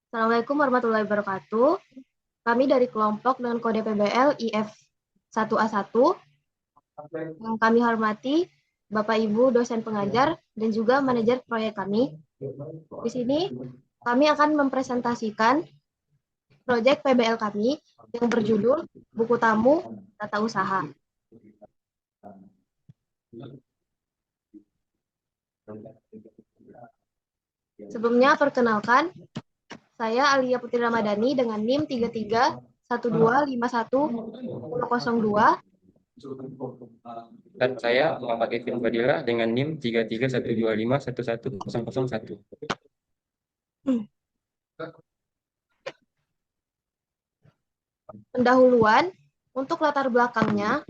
Assalamualaikum warahmatullahi wabarakatuh. Kami dari kelompok dengan kode PBL IF1A1 yang kami hormati Bapak Ibu dosen pengajar dan juga manajer proyek kami. Di sini kami akan mempresentasikan proyek PBL kami yang berjudul Buku Tamu Tata Usaha. Sebelumnya perkenalkan, saya Alia Putri Ramadhani dengan NIM 33125102. Dan saya Muhammad Ifin Fadila dengan NIM 3312511101. Pendahuluan untuk latar belakangnya,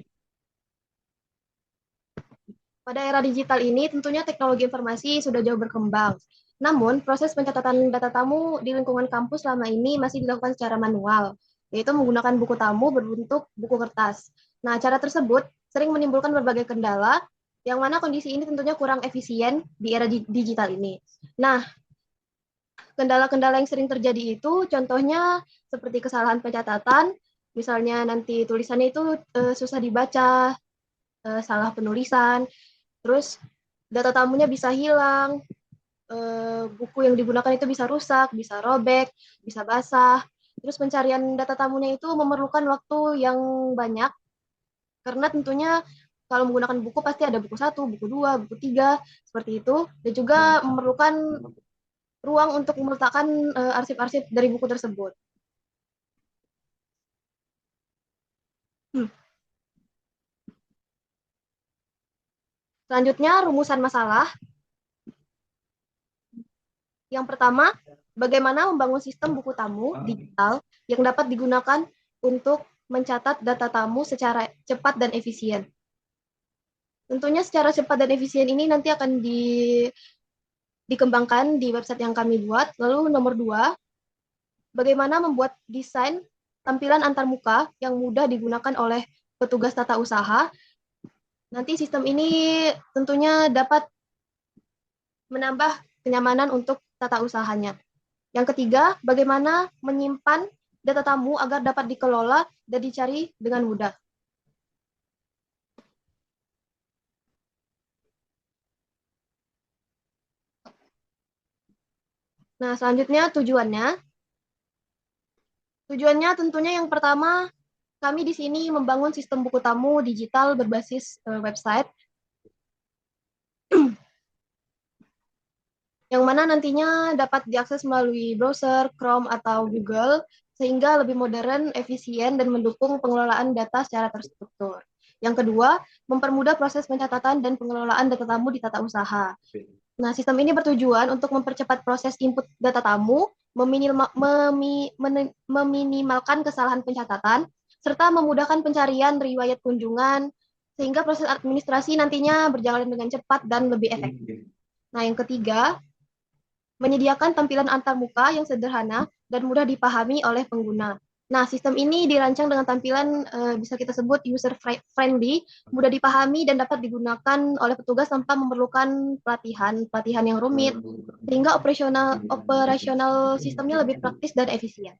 pada era digital ini tentunya teknologi informasi sudah jauh berkembang. Namun, proses pencatatan data tamu di lingkungan kampus selama ini masih dilakukan secara manual, yaitu menggunakan buku tamu berbentuk buku kertas. Nah, cara tersebut sering menimbulkan berbagai kendala, yang mana kondisi ini tentunya kurang efisien di era digital ini. Nah, kendala-kendala yang sering terjadi itu contohnya seperti kesalahan pencatatan, misalnya nanti tulisannya itu susah dibaca, salah penulisan, terus data tamunya bisa hilang, buku yang digunakan itu bisa rusak, bisa robek, bisa basah. Terus pencarian data tamunya itu memerlukan waktu yang banyak, karena tentunya kalau menggunakan buku pasti ada buku satu, buku dua, buku tiga, seperti itu. Dan juga memerlukan ruang untuk meletakkan arsip-arsip dari buku tersebut. Hmm. Selanjutnya, rumusan masalah. Yang pertama, bagaimana membangun sistem buku tamu digital yang dapat digunakan untuk mencatat data tamu secara cepat dan efisien. Tentunya secara cepat dan efisien ini nanti akan dikembangkan di website yang kami buat. Lalu nomor dua, bagaimana membuat desain tampilan antarmuka yang mudah digunakan oleh petugas tata usaha. Nanti sistem ini tentunya dapat menambah kenyamanan untuk tata usahanya. Yang ketiga, bagaimana menyimpan data tamu agar dapat dikelola dan dicari dengan mudah. Nah, selanjutnya tujuannya. Tujuannya tentunya yang pertama, kami di sini membangun sistem buku tamu digital berbasis website, yang mana nantinya dapat diakses melalui browser, Chrome, atau Google, sehingga lebih modern, efisien, dan mendukung pengelolaan data secara terstruktur. Yang kedua, mempermudah proses pencatatan dan pengelolaan data tamu di tata usaha. Nah, sistem ini bertujuan untuk mempercepat proses input data tamu, meminimalkan kesalahan pencatatan, serta memudahkan pencarian riwayat kunjungan, sehingga proses administrasi nantinya berjalan dengan cepat dan lebih efektif. Nah, yang ketiga, menyediakan tampilan antarmuka yang sederhana dan mudah dipahami oleh pengguna. Nah, sistem ini dirancang dengan tampilan bisa kita sebut user friendly, mudah dipahami dan dapat digunakan oleh petugas tanpa memerlukan pelatihan yang rumit, sehingga operasional sistemnya lebih praktis dan efisien.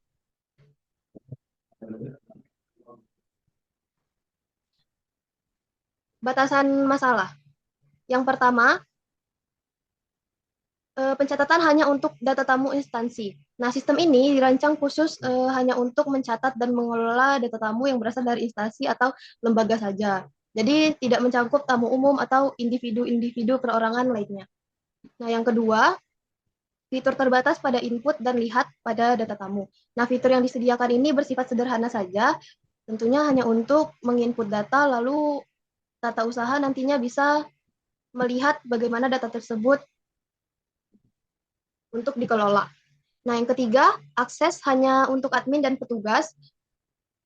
Batasan masalah. Yang pertama, pencatatan hanya untuk data tamu instansi. Nah, sistem ini dirancang khusus hanya untuk mencatat dan mengelola data tamu yang berasal dari instansi atau lembaga saja. Jadi tidak mencangkup tamu umum atau individu-individu perorangan lainnya. Nah, yang kedua, fitur terbatas pada input dan lihat pada data tamu. Nah, fitur yang disediakan ini bersifat sederhana saja, tentunya hanya untuk menginput data, lalu tata usaha nantinya bisa melihat bagaimana data tersebut untuk dikelola. Nah, yang ketiga, akses hanya untuk admin dan petugas.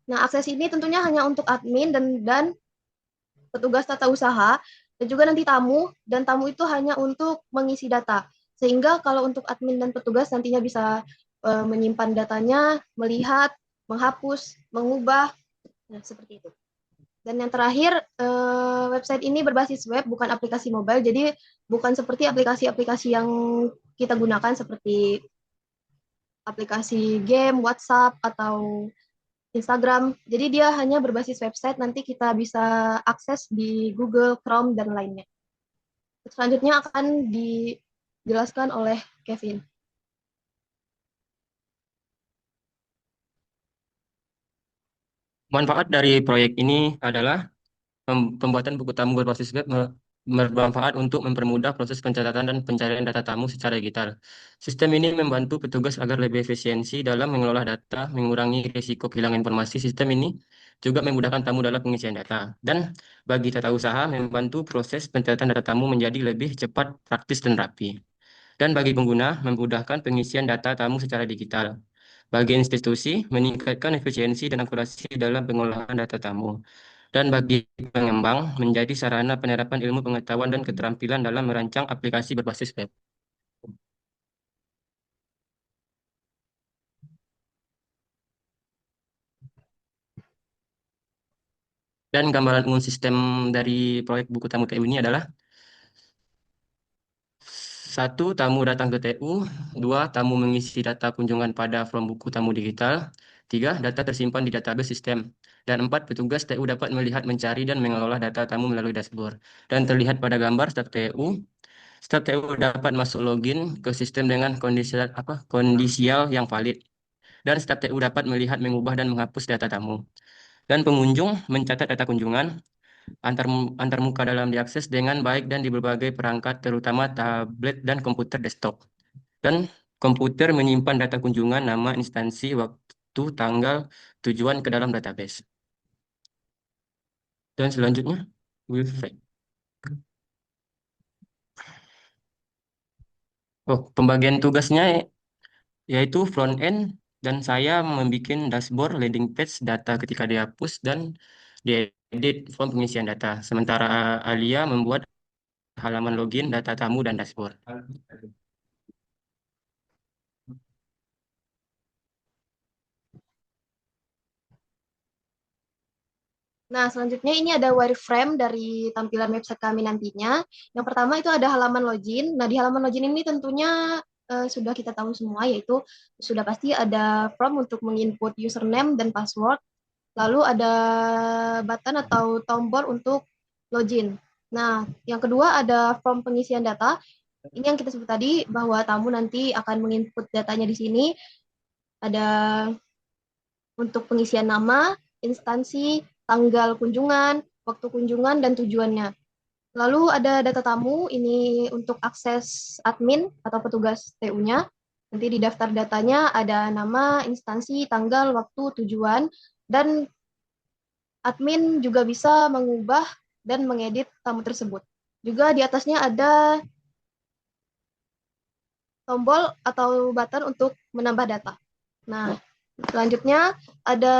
Nah, akses ini tentunya hanya untuk admin dan petugas tata usaha, dan juga nanti tamu, dan tamu itu hanya untuk mengisi data. Sehingga kalau untuk admin dan petugas nantinya bisa menyimpan datanya, melihat, menghapus, mengubah, nah seperti itu. Dan yang terakhir, website ini berbasis web, bukan aplikasi mobile, jadi bukan seperti aplikasi-aplikasi yang kita gunakan seperti aplikasi game, WhatsApp, atau Instagram. Jadi dia hanya berbasis website, nanti kita bisa akses di Google, Chrome, dan lainnya. Selanjutnya akan dijelaskan oleh Kevin. Manfaat dari proyek ini adalah pembuatan buku tamu berbasis web bermanfaat untuk mempermudah proses pencatatan dan pencarian data tamu secara digital. Sistem ini membantu petugas agar lebih efisiensi dalam mengelola data, mengurangi risiko kehilangan informasi. Sistem ini juga memudahkan tamu dalam pengisian data. Dan bagi tata usaha, membantu proses pencatatan data tamu menjadi lebih cepat, praktis, dan rapi. Dan bagi pengguna, memudahkan pengisian data tamu secara digital. Bagi institusi, meningkatkan efisiensi dan akurasi dalam pengolahan data tamu. Dan bagi pengembang, menjadi sarana penerapan ilmu pengetahuan dan keterampilan dalam merancang aplikasi berbasis web. Dan gambaran umum sistem dari proyek buku tamu TU ini adalah: satu, tamu datang ke TU. Dua, tamu mengisi data kunjungan pada form buku tamu digital. Tiga, data tersimpan di database sistem. Dan empat, petugas TU dapat melihat, mencari, dan mengelola data tamu melalui dashboard. Dan terlihat pada gambar, setiap TU dapat masuk login ke sistem dengan kondisial yang valid. Dan setiap TU dapat melihat, mengubah, dan menghapus data tamu. Dan pengunjung mencatat data kunjungan antar muka dalam diakses dengan baik dan di berbagai perangkat, terutama tablet dan komputer desktop. Dan komputer menyimpan data kunjungan, nama, instansi, waktu, tanggal, tujuan ke dalam database. Dan selanjutnya, Wilfred. Oh, pembagian tugasnya yaitu front end, dan saya membuat dashboard, landing page, data ketika dihapus, dan diedit form pengisian data. Sementara Alia membuat halaman login, data tamu, dan dashboard. Nah, selanjutnya ini ada wireframe dari tampilan website kami nantinya. Yang pertama itu ada halaman login. Nah, di halaman login ini tentunya sudah kita tahu semua, yaitu sudah pasti ada form untuk menginput username dan password. Lalu ada button atau tombol untuk login. Nah, yang kedua ada form pengisian data. Ini yang kita sebut tadi bahwa tamu nanti akan menginput datanya di sini. Ada untuk pengisian nama, instansi, tanggal kunjungan, waktu kunjungan, dan tujuannya. Lalu ada data tamu, ini untuk akses admin atau petugas TU-nya. Nanti di daftar datanya ada nama, instansi, tanggal, waktu, tujuan, dan admin juga bisa mengubah dan mengedit tamu tersebut. Juga di atasnya ada tombol atau button untuk menambah data. Nah, selanjutnya ada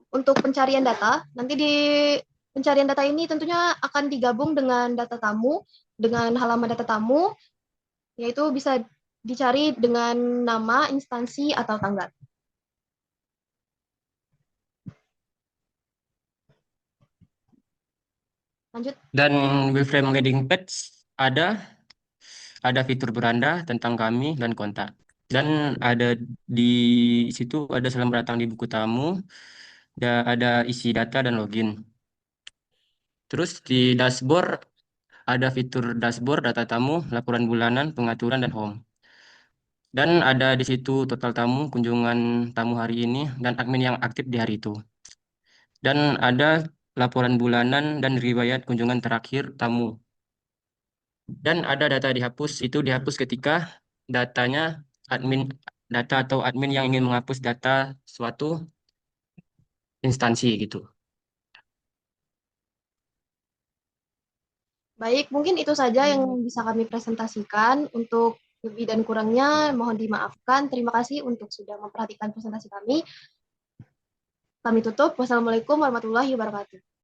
untuk pencarian data. Nanti di pencarian data ini tentunya akan digabung dengan data tamu, dengan halaman data tamu, yaitu bisa dicari dengan nama, instansi, atau tanggal. Lanjut. Dan Wilframe landing page ada ada fitur beranda tentang kami dan kontak. Dan ada di situ ada selamat datang di buku tamu, ada isi data dan login. Terus di dashboard ada fitur dashboard, data tamu, laporan bulanan, pengaturan, dan home. Dan ada di situ total tamu, kunjungan tamu hari ini, dan admin yang aktif di hari itu. Dan ada laporan bulanan dan riwayat kunjungan terakhir tamu. Dan ada data dihapus, itu dihapus ketika datanya admin data atau admin yang ingin menghapus data suatu instansi gitu. Baik, mungkin itu saja yang bisa kami presentasikan. Untuk lebih dan kurangnya mohon dimaafkan. Terima kasih untuk sudah memperhatikan presentasi kami. Kami tutup. Wassalamualaikum warahmatullahi wabarakatuh.